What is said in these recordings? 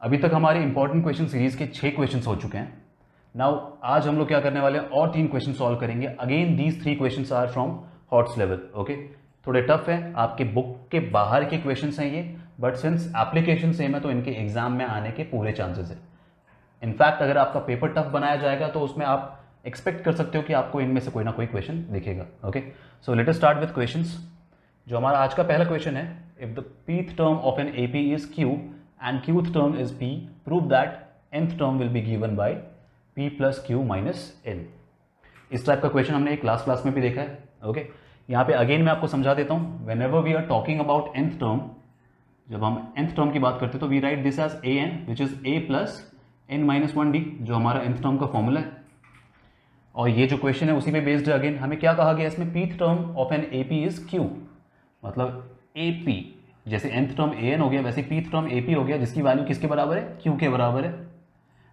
अभी तक हमारे इंपॉर्टेंट क्वेश्चन सीरीज के 6 क्वेश्चन हो चुके हैं। नाउ आज हम लोग क्या करने वाले हैं, और 3 क्वेश्चन सॉल्व करेंगे। Again these 3 questions are from hots level. Okay, थोड़े टफ है, आपके बुक के बाहर के क्वेश्चंस हैं ये, बट सिंस एप्लीकेशन सेम है तो इनके एग्जाम में आने के पूरे चांसेस है। इनफैक्ट अगर आपका पेपर टफ बनाया जाएगा तो उसमें आप एक्सपेक्ट कर सकते हो कि आपको इनमें से कोई ना कोई क्वेश्चन दिखेगा। Okay, so let us start with questions. जो हमारा आज का पहला क्वेश्चन है, if the pth term of an AP is Q and qth term is P, prove that nth term will be given by P plus Q minus N। इस type का question हमने एक क्लास में भी देखा है। Okay, यहाँ पे अगेन मैं आपको समझा देता हूँ। Whenever we are talking about nth term, जब हम nth टर्म की बात करते हैं तो we write this as an which is a plus n minus 1d, जो हमारा nth टर्म का फॉर्मूला है। और ये जो क्वेश्चन है उसी पे बेस्ड है। अगेन हमें क्या कहा गया इसमें, pth term of an AP is Q, मतलब AP, जैसे nth टर्म an हो गया वैसे pth टर्म AP हो गया, जिसकी वैल्यू किसके बराबर है, Q के बराबर है।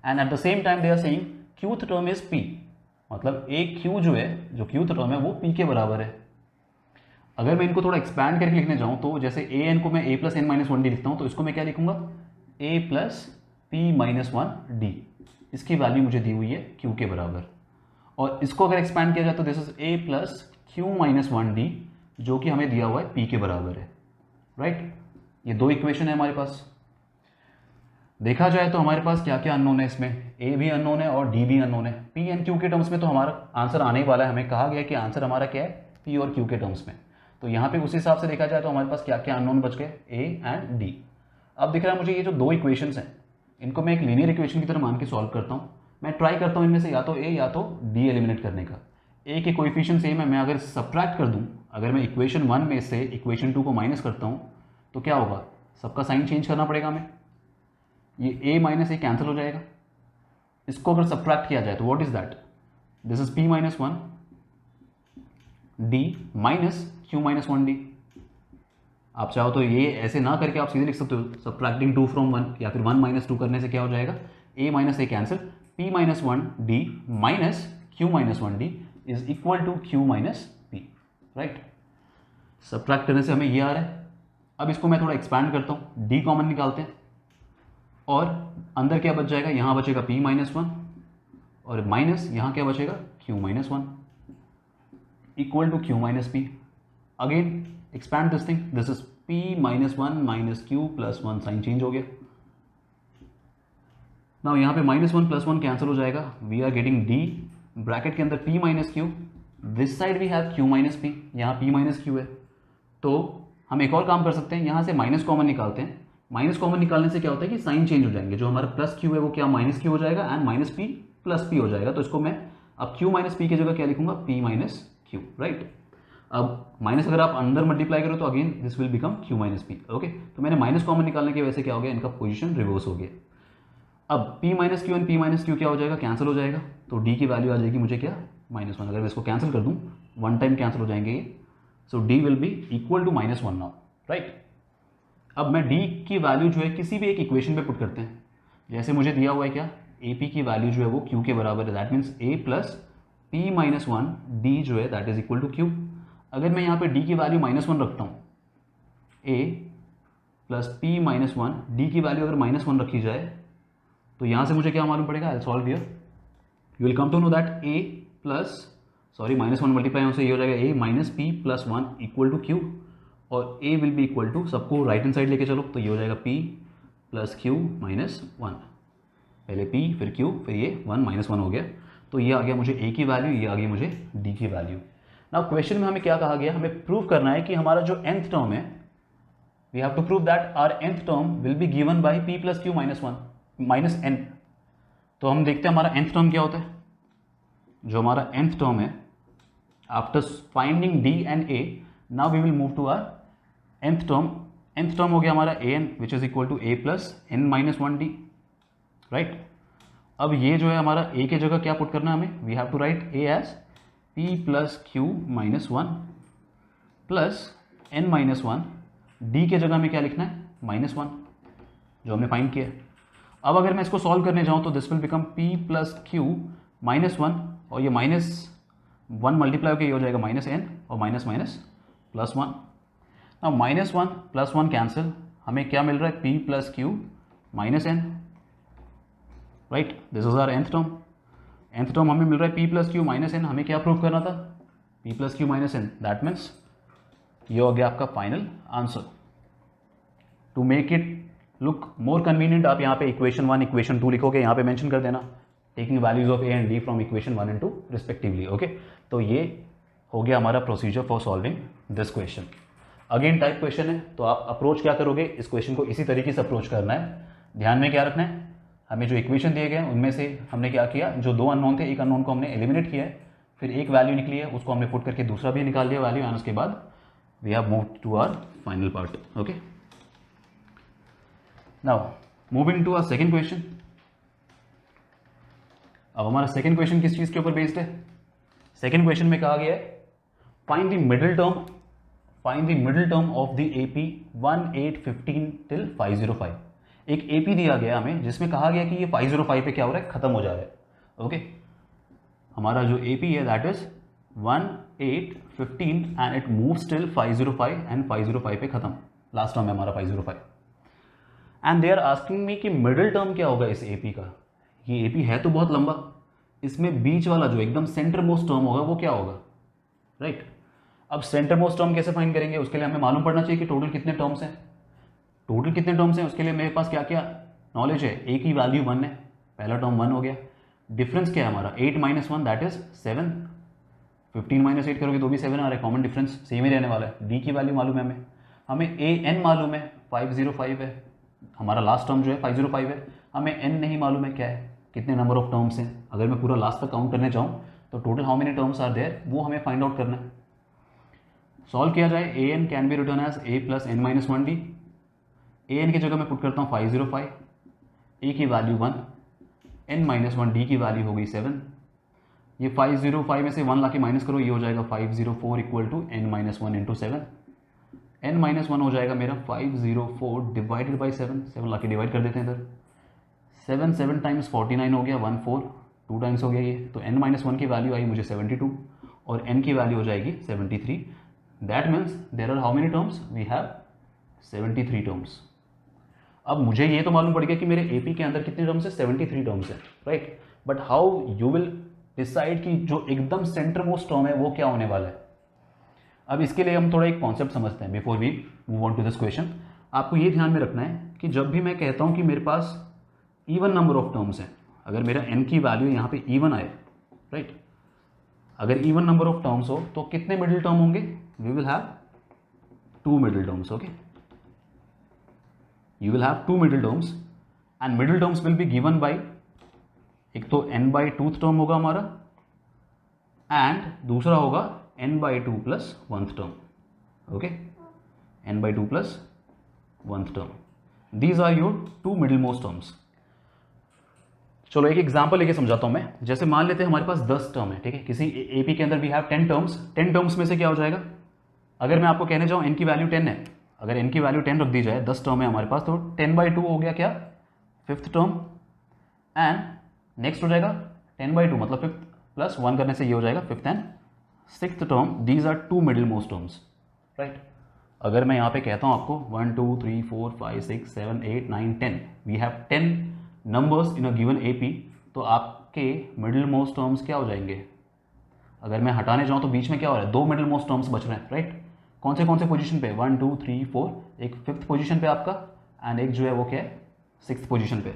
And at the same time they are saying qth term is P, मतलब AQ जो है, जो qth टर्म है वो P के बराबर है। अगर मैं इनको थोड़ा एक्सपैंड करके लिखने जाऊँ तो जैसे an को मैं a plus n minus 1d लिखता हूँ, तो इसको मैं क्या लिखूंगा, a plus p minus 1d। इसकी वैल्यू मुझे दी हुई है Q के बराबर। और इसको अगर एक्सपैंड किया जाए तो this is a plus Q minus 1d, जो कि हमें दिया हुआ है P के बराबर है। राइट, ये दो इक्वेशन है हमारे पास। देखा जाए तो हमारे पास क्या क्या अननोन है इसमें, A भी अननोन है और D भी अननोन है। P एंड Q के टर्म्स में तो हमारा आंसर आने ही वाला है। हमें कहा गया कि आंसर हमारा क्या है, P और Q के टर्म्स में। तो यहाँ पे उस हिसाब से देखा जाए तो हमारे पास क्या क्या अननोन बच गए, A एंड D। अब दिख रहा है मुझे ये जो दो इक्वेशंस हैं, इनको मैं एक लीनियर इक्वेशन की तरह मान के सॉल्व करता हूँ। मैं ट्राई करता हूँ इनमें से या तो A या तो D एलिमिनेट करने का। A के कोएफिशिएंट सेम है, मैं अगर सब्ट्रैक्ट कर दूँ, अगर मैं इक्वेशन 1 में से इक्वेशन 2 को माइनस करता हूँ तो क्या होगा, सबका साइन चेंज करना पड़ेगा हमें। ये a माइनस ए कैंसिल हो जाएगा। इसको अगर सब्ट्रैक्ट किया जाए तो what is that, this is p minus 1 d minus q minus 1d। आप चाहो तो ये ऐसे ना करके आप सीधे लिख सकते हो, सब्ट्रैक्टिंग 2 फ्रॉम 1, या फिर 1 माइनस 2 करने से क्या हो जाएगा, a minus A cancel, p minus 1d minus q minus 1d is equal to q minus p। Right, subtract करने से हमें ये आ रहा है। अब इसको मैं थोड़ा एक्सपैंड करता हूँ, d कॉमन निकालते हैं और अंदर क्या बच जाएगा, यहाँ बचेगा p माइनस 1 और माइनस यहाँ क्या बचेगा, q minus 1 equal to q minus p। Again expand this thing, this is p minus 1 minus q plus 1, sign change हो गया। नाउ यहाँ पे माइनस 1 प्लस 1 कैंसिल हो जाएगा, we are getting d bracket के अंदर p minus q, this side we have q minus p, यहाँ p minus q है। तो हम एक और काम कर सकते हैं, यहाँ से माइनस कॉमन निकालते हैं। माइनस कॉमन निकालने से क्या होता है कि साइन चेंज हो जाएंगे, जो हमारा प्लस क्यू है वो क्या माइनस क्यू हो जाएगा and minus P plus P हो जाएगा। तो इसको मैं अब क्यू माइनस पी की जगह क्या लिखूंगा, पी माइनस क्यू। राइट, अब माइनस अगर आप अंदर मल्टीप्लाई करो तो again this will become Q minus P. Okay, तो मैंने माइनस कॉमन निकालने की वजह से क्या हो गया, इनका पोजिशन रिवर्स हो गया। अब P minus Q and P minus Q क्या हो जाएगा, कैंसिल हो जाएगा। तो डी की वैल्यू आ जाएगी मुझे क्या, -1। अगर मैं इसको कैंसिल कर दूँ, वन टाइम कैंसिल हो जाएंगे ये, so D will be equal to -1 now. Right, अब मैं d की वैल्यू जो है किसी भी एक इक्वेशन पे पुट करते हैं। जैसे मुझे दिया हुआ है क्या, AP की वैल्यू जो है वो q के बराबर है, that means a plus p minus 1 d जो है that is equal to q। अगर मैं यहाँ पे d की वैल्यू -1 रखता हूँ, a plus p minus 1, d की वैल्यू अगर -1 रखी जाए तो यहाँ से मुझे क्या मालूम पड़ेगा, I solve here, you will come to know that a plus -1 multiply होने से ये हो जाएगा a minus p plus 1 equal to q, और a will be equal to, सबको राइट हैंड साइड लेके चलो तो ये हो जाएगा p प्लस q माइनस 1। पहले p फिर q फिर ये 1 -1 हो गया। तो ये आ गया मुझे a की वैल्यू, ये आ गई मुझे d की वैल्यू। नाउ क्वेश्चन में हमें क्या कहा गया, हमें प्रूव करना है कि हमारा जो nth टर्म है, we have to prove that our nth term will be given by p plus q minus 1 minus n। तो हम देखते हैं हमारा nth टर्म क्या होता है। जो हमारा nth टर्म है, after finding d and a, now we will move to our nth term हो गया हमारा an which is equal to a plus n minus 1d। Right, अब ये जो है हमारा a के जगह क्या पुट करना है हमें, we have to write a as p plus q minus 1 plus n minus 1, d के जगह में क्या लिखना है, -1, जो हमने फाइंड किया है। अब अगर मैं इसको सॉल्व करने जाऊँ तो this will become p plus q minus 1, और ये -1 मल्टीप्लाई होकर ये हो जाएगा -n और माइनस माइनस प्लस 1। अब -1 प्लस 1 कैंसिल, हमें क्या मिल रहा है, p plus q minus n, right, this is our nth term. nth term हमें मिल रहा है p plus q minus n, हमें क्या प्रूव करना था, p plus q minus n, that means ये हो गया आपका final answer. To make it look more convenient आप यहाँ पे इक्वेशन 1 इक्वेशन 2 लिखोगे, यहाँ पे मेंशन कर देना, taking values of A and D from equation 1 and 2 respectively. Okay, तो ये हो गया हमारा procedure for solving this question. Again type question है, तो आप अप्रोच क्या करोगे, इस क्वेश्चन को इसी तरीके से अप्रोच करना है। ध्यान में क्या रखना है, हमें जो इक्वेशन दिए गए उनमें से हमने क्या किया, जो दो अननोन थे, एक अननोन को हमने एलिमिनेट किया है, फिर एक वैल्यू निकली है उसको हमने पुट करके दूसरा भी निकाल लिया वैल्यू, एंड उसके बाद we have moved to our final part. Okay, now moving to our second question. अब हमारा सेकंड क्वेश्चन किस चीज के ऊपर बेस्ड है, सेकंड क्वेश्चन में कहा गया है find the middle term of the AP 1815 till 505। एक एपी दिया गया हमें जिसमें कहा गया कि ये 505 पे क्या हो रहा है, खत्म हो जा रहा है। ओके, हमारा जो एपी है that is 1815 and it moves till 505 and 505 पे खत्म, लास्ट टर्म है हमारा 505। And they are asking me कि मिडिल टर्म क्या होगा इस एपी का। ये एपी है तो बहुत लंबा, इसमें बीच वाला जो एकदम सेंटर मोस्ट टर्म होगा वो क्या होगा, राइट। अब सेंटर मोस्ट टर्म कैसे फाइंड करेंगे, उसके लिए हमें मालूम पड़ना चाहिए कि टोटल कितने टर्म्स हैं। टोटल कितने टर्म्स हैं उसके लिए मेरे पास क्या क्या नॉलेज है, ए की वैल्यू 1 है, पहला टर्म 1 हो गया। डिफरेंस क्या है हमारा, 8 माइनस 1 दैट इज 7, 15 माइनस 8 करोगे तो भी 7 आ रहा है, कॉमन डिफरेंस सेम ही रहने वाला है। डी की वैल्यू मालूम है हमें ए एन मालूम है 505 है, हमारा लास्ट टर्म जो है 505 है, हमें एन नहीं मालूम है क्या है, कितने नंबर ऑफ टर्म्स हैं। अगर मैं पूरा लास्ट तक काउंट करने जाऊँ तो total how many terms are there वो हमें फाइंड आउट करना है। सॉल्व किया जाए, a n can be written as a plus n minus 1 d. A n की जगह मैं पुट करता हूँ 505, ए की वैल्यू 1, एन माइनस 1 डी की वैल्यू हो गई 7। ये 505 में से 1 ला के माइनस करो, ये हो जाएगा 504 equal to n minus 1 into 7। N minus 1 हो जाएगा मेरा 504 डिवाइडेड बाई 7, 7 ला के डिवाइड कर देते हैं इधर, 7 टाइम्स 49 हो गया, 14 2 टाइम्स हो गया ये, तो n माइनस 1 की वैल्यू आई मुझे 72 और n की वैल्यू हो जाएगी 73। That means there are how many terms, we have 73 terms. अब मुझे ये तो मालूम पड़ गया कि मेरे एपी के अंदर कितने टर्म्स है, 73 टर्म्स है, right. But how you will decide कि जो एकदम सेंटर मोस्ट टर्म है वो क्या होने वाला है। अब इसके लिए हम थोड़ा एक कॉन्सेप्ट समझते हैं before we move on to this question. आपको ये ध्यान में रखना है कि जब भी मैं कहता हूँ कि मेरे पास इवन नंबर ऑफ टर्म्स हैं, अगर मेरा n की वैल्यू यहाँ पे इवन आए, राइट, अगर इवन नंबर ऑफ टर्म्स हो तो कितने मिडिल टर्म होंगे, we will have 2 middle terms. Okay, you will have 2 middle terms and middle terms will be given by, एक तो n/2th टर्म होगा हमारा एंड दूसरा होगा n/2 plus 1th term. Okay, n/2 plus 1th term, these are your 2 middle most terms. चलो एक example लेके समझाता हूं मैं। जैसे मान लेते हैं हमारे पास 10 टर्म है, ठीक है, किसी एपी के अंदर वी हैव 10 टर्म्स। 10 टर्म्स में से क्या हो जाएगा, अगर मैं आपको कहने जाऊं n की वैल्यू 10 है, अगर n की वैल्यू 10 रख दी जाए, 10 टर्म है हमारे पास, तो 10/2 हो गया क्या, 5th टर्म, एंड नेक्स्ट हो जाएगा 10/2 मतलब 5th प्लस 1 करने से ये हो जाएगा 5th and 6th term. These are 2 middle most terms, right. अगर मैं यहाँ पे कहता हूँ आपको 1 2 3 4 5 6 7 8 9 10, we have 10 numbers in a given AP, तो आपके मिडिल मोस्ट टर्म्स क्या हो जाएंगे। अगर मैं हटाने जाऊँ तो बीच में क्या हो रहा है, 2 मिडिल मोस्ट टर्म्स बच रहे हैं, राइट। कौन से पोजीशन पे, 1 2 3 4, एक 5th पोजीशन पे आपका एंड एक जो है वो क्या है 6th पोजीशन पे।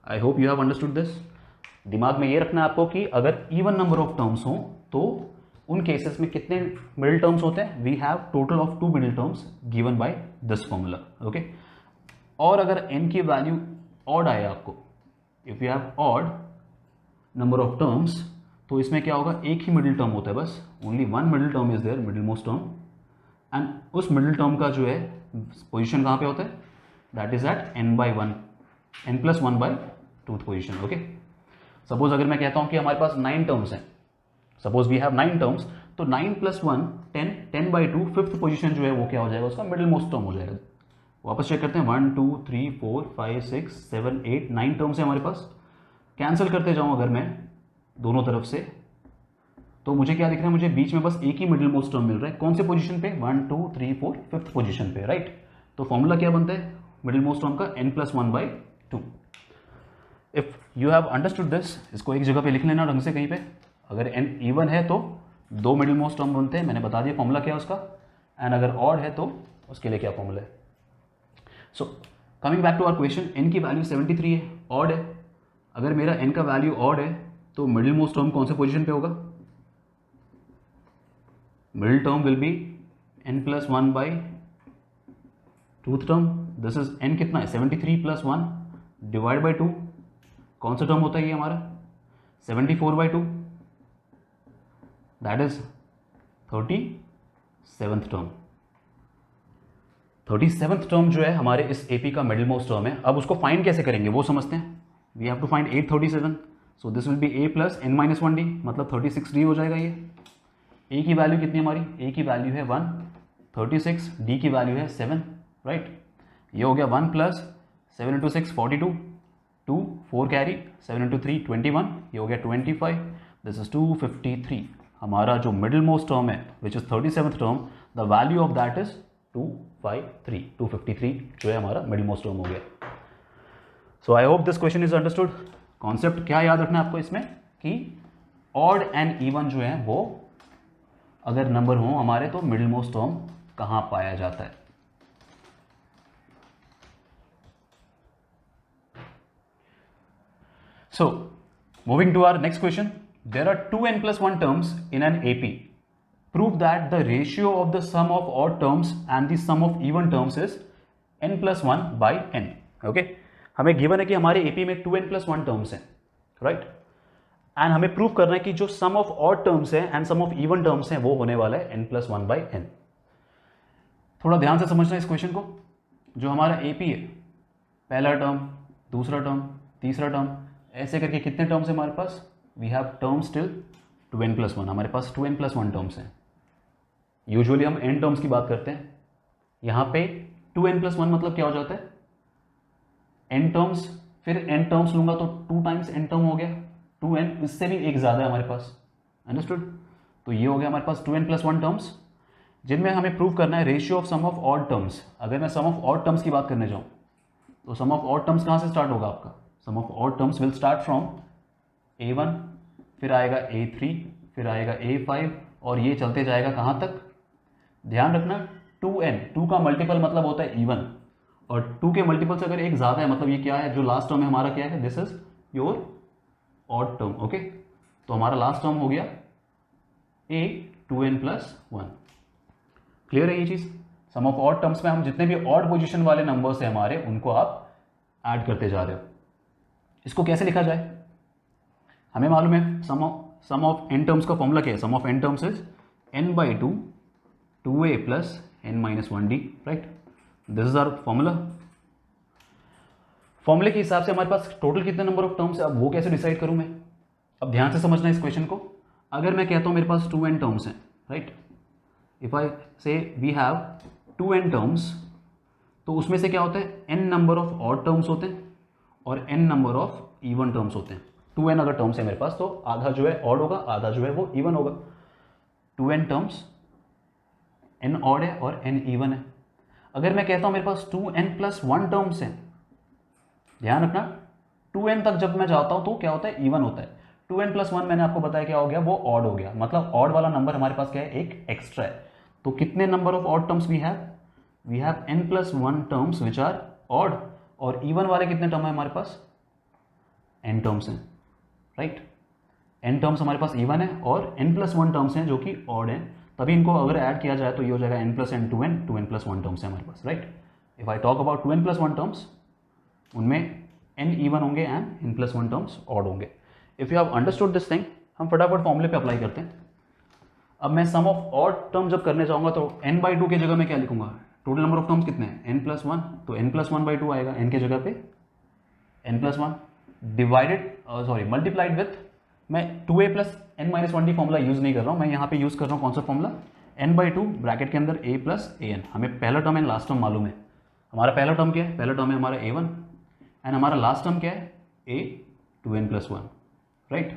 I hope you have understood this. दिमाग में ये रखना है आपको कि अगर इवन नंबर ऑफ टर्म्स हो तो उन केसेस में कितने मिडिल टर्म्स होते हैं, we have total of 2 middle terms given by this formula. Okay, और अगर n की वैल्यू ऑड आए आपको, if you have odd number of terms, तो इसमें क्या होगा, एक ही मिडिल टर्म होता है बस, only 1 middle term is there, middle most term, and उस मिडिल टर्म का जो है पोजीशन कहाँ पे होता है, that is at n/1, n+1/2th position. Okay, suppose अगर मैं कहता हूँ कि हमारे पास 9 टर्म्स हैं, सपोज वी हैव 9 टर्म्स, तो 9 + 1 10, 10/2 5th पोजीशन जो है वो क्या हो जाएगा, उसका मिडिल मोस्ट टर्म हो जाएगा। वापस चेक करते हैं, 1 2 3 4 5 6 7 8 9 टर्म्स है हमारे पास। कैंसिल करते जाऊं अगर मैं दोनों तरफ से, तो मुझे क्या दिख रहा है, मुझे बीच में बस एक ही मिडिल मोस्ट टर्म मिल रहा है। कौन से पोजीशन पे, 1 2 3 4 5th पोजीशन पे, राइट। तो फॉर्मूला क्या बनता है मिडिल मोस्ट टर्म का, n+1/2। If you have understood this, इसको एक जगह पे लिख लेना ढंग से कहीं पे। अगर n इवन है तो दो मिडिल मोस्ट टर्म बनते हैं, मैंने बता दिया फॉर्मूला क्या है उसका, एंड अगर ऑड है तो उसके लिए क्या फॉर्मूला है। So coming back to our question, n की वैल्यू 73 है, ऑड है। अगर मेरा n का वैल्यू ऑड है तो मिडिल मोस्ट टर्म कौन से पोजीशन पे होगा? Middle term will B n plus 1 by tooth term. This is n कितना है 73 प्लस 1 डिवाइड बाई 2, कौन सा टर्म होता है ये हमारा 74 by 2, that is 37th term. 37th term जो है हमारे इस AP का मिडिल मोस्ट टर्म है। अब उसको फाइंड कैसे करेंगे वो समझते हैं। We have to find 837, so this will be a plus n minus 1d, मतलब 36d हो जाएगा ये। a की वैल्यू कितनी हमारी, a की वैल्यू है 1, 36, d की वैल्यू है 7, राइट। ये हो गया 1 प्लस 7 इंटू 6 42, 2 4 कैरी 7 इंटू 3 21, ये हो गया 25, दिस इज 253। हमारा जो मिडिल मोस्ट टर्म है which is 37th term, the value of that is 253 जो है हमारा मिडिल मोस्ट टर्म हो गया। So I hope this question is understood. Concept क्या याद रखना है आपको इसमें कि ऑड एंड इवन जो है वो अगर नंबर हो हमारे तो मिडिल मोस्ट टर्म कहां पाया जाता है। So, moving to our next question, there are 2n plus 1 terms in an AP. Prove that the ratio of the sum of odd terms and the sum of even terms is n plus 1 by n. Okay? हमें given है कि हमारे AP में 2n plus 1 terms हैं, right? And हमें prove करना है कि जो सम ऑफ ऑड टर्म्स है and sum of even terms हैं वो होने वाला है n plus 1 by n. थोड़ा ध्यान से समझना इस क्वेश्चन को। जो हमारा AP है, पहला टर्म, दूसरा टर्म, तीसरा टर्म, ऐसे करके कितने टर्म्स है हमारे पास? We have terms till 2n plus 1, हमारे पास 2n plus 1 टर्म्स हैं। यूजुअली हम n टर्म्स की बात करते हैं, यहाँ पे 2n plus 1 मतलब क्या हो जाता है? n टर्म्स, फिर n टर्म्स लूंगा तो 2 टाइम्स n टर्म हो गया, 2n, इससे भी एक ज़्यादा है हमारे पास, अंडरस्टूड। तो ये हो गया हमारे पास 2n plus 1 टर्म्स, जिनमें हमें प्रूव करना है ratio of sum of odd terms. अगर मैं सम ऑफ ऑड टर्म्स की बात करने जाऊँ तो सम ऑफ ऑड टर्म्स कहाँ से स्टार्ट होगा आपका? Sum of odd terms will start from a1, फिर आएगा a3, फिर आएगा a5, और ये चलते जाएगा कहाँ तक? ध्यान रखना 2n, 2 का मल्टीपल मतलब होता है इवन, और 2 के मल्टीपल से अगर एक ज़्यादा है मतलब ये क्या है? जो लास्ट टर्म है हमारा क्या है? This is your odd term. Okay, तो हमारा लास्ट टर्म हो गया a 2n plus 1। क्लियर है ये चीज़? सम ऑफ ऑड टर्म्स में हम जितने भी ऑड पोजीशन वाले नंबर्स हैं हमारे, उनको आप ऐड करते जा रहे हो। इसको कैसे लिखा जाए? हमें मालूम है सम ऑफ n टर्म्स का फॉर्मूला क्या है? Sum of n terms is n by 2 2a plus n minus 1d, right. This is our formula. फॉर्मूले के हिसाब से हमारे पास टोटल कितने नंबर ऑफ टर्म्स है, अब वो कैसे डिसाइड करूं मैं? अब ध्यान से समझना इस क्वेश्चन को। अगर मैं कहता हूं मेरे पास 2n टर्म्स हैं, राइट, इफ आई से वी हैव 2n टर्म्स, तो उसमें से क्या होता है? n number of odd terms होते हैं और n number of even terms होते हैं। 2n अगर टर्म्स है मेरे पास तो आधा जो है ऑड होगा, आधा जो है वो इवन होगा। 2n टर्म्स, n ऑड है और n इवन है। अगर मैं कहता हूं मेरे पास 2n plus 1 टर्म्स हैं, ध्यान रखना 2n तक जब मैं जाता हूं तो क्या होता है? इवन होता है। 2n plus 1 मैंने आपको बताया क्या हो गया? वो ऑड हो गया, मतलब ऑड वाला नंबर हमारे पास क्या है? एक एक्स्ट्रा है। तो कितने number of odd terms we have? We have n plus 1 terms which are odd, और इवन वाले कितने टर्म है हमारे पास? n टर्म्स हैं, राइट। n टर्म्स हमारे पास इवन है और n plus 1 टर्म्स हैं जो कि ऑड हैं, तभी इनको अगर ऐड किया जाए तो ये हो जाएगा n plus n 2n, 2n plus 1 terms है हमारे पास, right. If I talk about 2n plus 1 terms, उनमें n इवन होंगे and n plus 1 terms odd होंगे। If you have understood this thing, हम फटाफट फॉर्मूले पे अप्लाई करते हैं। अब मैं सम ऑफ ऑड टर्म जब करने जाऊंगा तो n by 2 की जगह मैं क्या लिखूंगा? टोटल नंबर ऑफ टर्म्स कितने हैं? n plus 1, तो n plus 1 by 2 आएगा n के जगह पे, n plus 1 divided multiplied with, मैं 2a plus n minus 1d formula use नहीं कर रहा हूँ, मैं यहाँ पे यूज कर रहा हूँ कौन सा फॉर्मूला? n by 2 ब्रैकेट के अंदर a plus an। हमें पहला टर्म एंड लास्ट टर्म मालूम है। हमारा पहला टर्म क्या है? पहला टर्म है हमारा a1 एंड हमारा लास्ट टर्म क्या है? a 2n plus 1, right.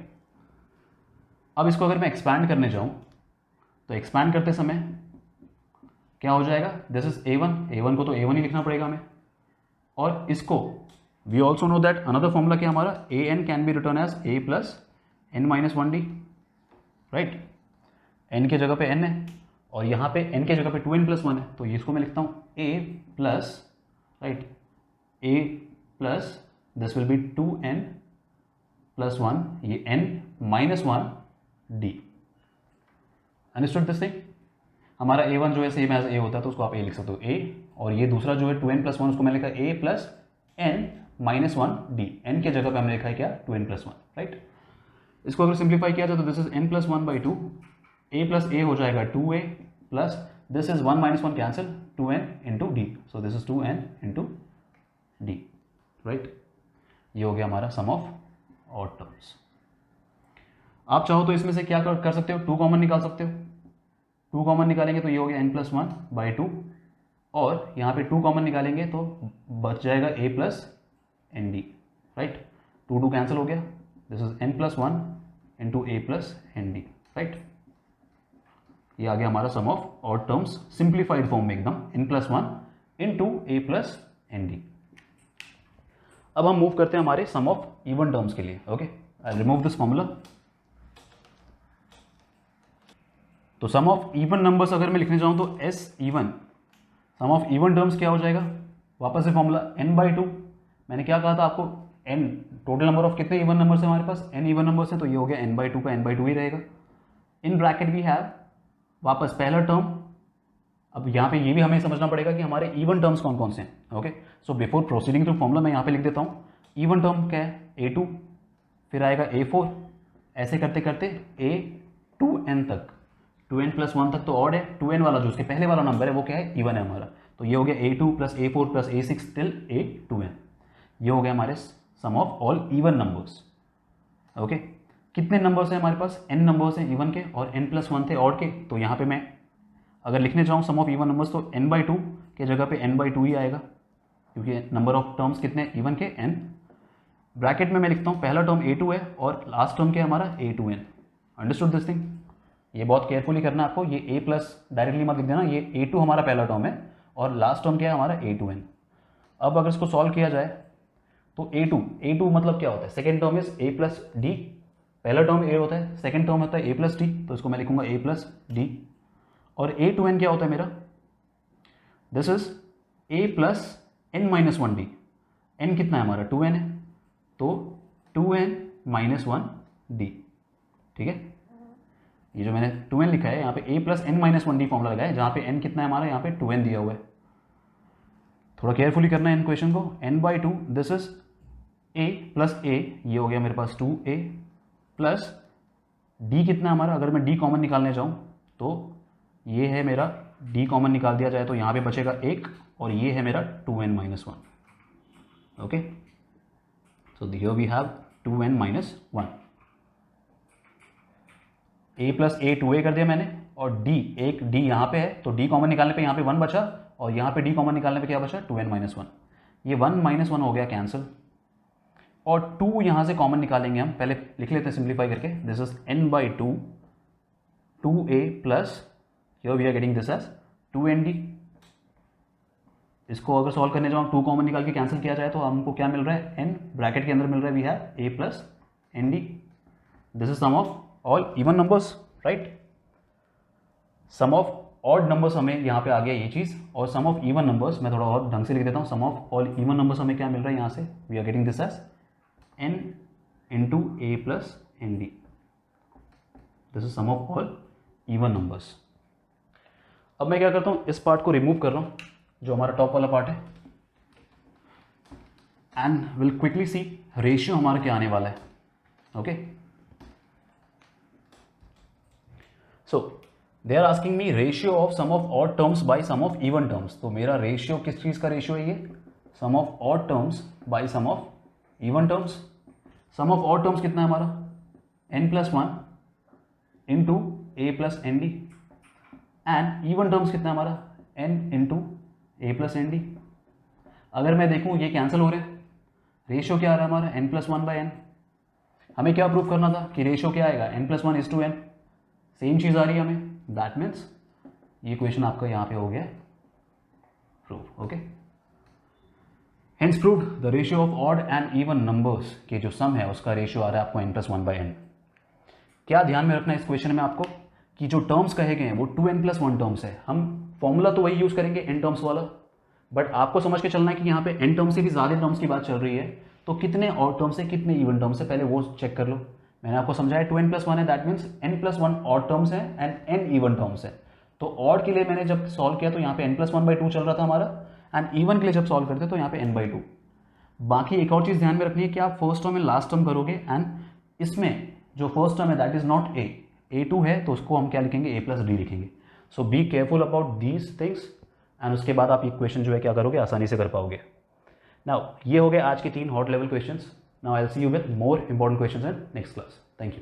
अब इसको अगर मैं एक्सपैंड करने जाऊँ तो एक्सपैंड करते समय क्या हो जाएगा? दिस इज a1 को तो a1 ही लिखना पड़ेगा हमें, और इसको we also know that another formula क्या हमारा, a n can be written as a plus n minus one d, right. N के जगह पे एन है और यहाँ पे एन के जगह पे 2n प्लस वन है, तो इसको मैं लिखता हूँ a plus, right, a plus this will be 2n plus one, ये n minus one d. Understood this thing. हमारा a1 जो है सेम एज a होता है तो उसको आप a लिख सकते हो a, और ये दूसरा जो है 2n प्लस वन उसको मैं लिखा a plus n minus one D. n के जगह पे हमने लिखा है क्या, 2n प्लस वन, राइट। इसको अगर सिंप्लीफाई किया जाए तो this is n plus one by two, a plus a हो जाएगा 2a plus this is 1 minus one cancel 2n into D, so this is 2n into D, right. ये हो गया हमारा सम ऑफ ऑड टर्म्स। आप चाहो तो इसमें से क्या कर सकते हो, 2 कॉमन निकाल सकते हो। 2 कॉमन निकालेंगे तो ये हो गया n plus one by two, और यहाँ पे 2 कॉमन निकालेंगे तो बच जाएगा a plus n d, right. 2 cancel हो गया, this is n plus one into a plus n d, right. ये आ गया हमारा sum of odd terms simplified form में एकदम, n plus one into a plus n d. अब हम मूव करते हैं हमारे सम ऑफ इवन टर्म्स के लिए। Okay, I remove this formula. तो सम ऑफ इवन नंबर्स अगर मैं लिखने जाऊं तो S even, sum of even terms क्या हो जाएगा, वापस से फॉर्मूला n बाई टू। मैंने क्या कहा था आपको, n टोटल नंबर ऑफ कितने इवन नंबर्स हैं हमारे पास, n इवन नंबर्स हैं, तो ये हो गया n बाई टू का n बाई टू ही रहेगा। इन ब्रैकेट वी हैव वापस पहला टर्म। अब यहाँ पे ये भी हमें समझना पड़ेगा कि हमारे इवन टर्म्स कौन कौन से हैं। Okay, so before proceeding to formula मैं यहाँ पे लिख देता हूँ इवन टर्म क्या है, a2, फिर आएगा a4, ऐसे करते करते a2n तक, 2n प्लस वन तक तो ऑड है, 2n वाला जो उसके पहले वाला नंबर है वो क्या है, इवन है हमारा। तो ये हो गया a2 plus a4 plus a6 till a2n। ये हो गया हमारे sum of all even numbers. Okay, कितने नंबर्स हैं हमारे पास, n नंबर्स हैं इवन के और n प्लस वन थे ऑड के। तो यहाँ पे मैं अगर लिखने जाऊँ सम ऑफ इवन नंबर्स तो n बाई टू के जगह पे n बाई टू ही आएगा, क्योंकि नंबर ऑफ टर्म्स कितने इवन के n। ब्रैकेट में मैं लिखता हूँ पहला टर्म a2 है और लास्ट टर्म क्या है हमारा a2n। Understood this thing. ये बहुत केयरफुली करना है आपको, ये a प्लस डायरेक्टली मत लिख देना, ये a2 हमारा पहला टर्म है और लास्ट टर्म क्या है हमारा a2n। अब अगर इसको सॉल्व किया जाए तो a2 मतलब क्या होता है, second term is a plus D, पहला टर्म a होता है, सेकेंड टर्म होता है a प्लस डी, तो इसको मैं लिखूंगा a प्लस डी। और a2n क्या होता है मेरा, this is a plus n minus one D. n कितना है हमारा, 2n है, तो 2n माइनस वन डी। ठीक है, ये जो मैंने 2n लिखा है यहाँ पे a plus n minus one D formula लगाया है, जहाँ पे n कितना है हमारा, यहाँ पे 2n दिया हुआ है। थोड़ा केयरफुली करना है इन क्वेश्चन को। n by to, this is a plus a, ये हो गया मेरे पास 2a प्लस d कितना हमारा, अगर मैं d कॉमन निकालने जाऊँ तो ये है मेरा d कॉमन निकाल दिया जाए तो यहाँ पे बचेगा 1 और ये है मेरा 2n minus one. Okay, so here we have 2n minus one. a plus a 2a कर दिया मैंने और d, एक d यहाँ पे है तो d कॉमन निकालने पे यहाँ पे 1 बचा और यहाँ पे d कॉमन निकालने पे क्या बचा, 2n माइनस वन। ये 1 माइनस वन हो गया कैंसिल और 2 यहाँ से कॉमन निकालेंगे हम, पहले लिख लेते हैं सिंप्लीफाई करके। This is n by two 2a plus here we are getting this as 2nd। इसको अगर सॉल्व करने जाओ 2 कॉमन निकाल के कैंसिल किया जाए तो हमको क्या मिल रहा है, n ब्रैकेट के अंदर मिल रहा है we have a plus n d. This is sum of all even numbers, right. Sum of odd numbers हमें यहाँ पे आ गया ये चीज़, और सम ऑफ इवन नंबर्स मैं थोड़ा और ढंग से लिख देता हूँ। Sum of all even numbers हमें क्या मिल रहा है यहाँ से, we are getting this as n into a plus n d. This is sum of all even numbers. अब मैं क्या करता हूँ, इस पार्ट को रिमूव कर रहा हूँ जो हमारा टॉप वाला पार्ट है, and will quickly see ratio हमारा क्या आने वाला है। Okay, so they are asking me ratio of sum of odd terms by sum of even terms. तो मेरा रेशियो किस चीज़ का रेशियो है, ये sum of odd terms by sum of even terms. Sum of odd terms कितना है हमारा, n plus one into a plus n d, and even terms कितना है हमारा, n into a plus n D. अगर मैं देखूँ ये कैंसिल हो रहे हैं, रेशियो क्या आ रहा है हमारा, n plus one by n. हमें क्या प्रूव करना था कि रेशियो क्या आएगा, n plus one is to n, same चीज़ आ रही है हमें। दैट मीन्स ये क्वेश्चन आपका यहाँ पे हो गया prove. Okay, hence proved the ratio of odd and even numbers के जो सम है उसका रेशियो आ रहा है आपको n+1/n। क्या ध्यान में रखना है इस क्वेश्चन में आपको कि जो टर्म्स कहे गए हैं वो 2n+1 टर्म्स है। हम फॉर्मूला तो वही यूज करेंगे n टर्म्स वाला, बट आपको समझ के चलना है कि यहाँ पे n टर्म्स से भी ज़्यादा टर्म्स की बात चल रही है, तो कितने ऑड टर्म्स है कितने इवन टर्म्स है पहले वो चेक कर लो। मैंने आपको समझाया 2n+1 है, that means n+1 odd terms है एंड n इवन टर्म्स है। तो ऑड के लिए मैंने जब सॉल्व किया तो यहाँ पे n+1/2 चल रहा था हमारा, एंड इवन के लिए जब सॉल्व करते तो यहाँ पे n/2। बाकी एक और चीज़ ध्यान में रखनी है कि आप फर्स्ट टर्म में लास्ट टर्म करोगे, एंड इसमें जो फर्स्ट टर्म है दैट इज नॉट a2 है, तो उसको हम क्या लिखेंगे a+d लिखेंगे। So be careful about these things, and उसके बाद आप ये क्वेश्चन जो है क्या करोगे, आसानी से कर पाओगे। नाउ ये हो गए आज के 3 hot level questions. Now I will see you with more important questions in next class. Thank you.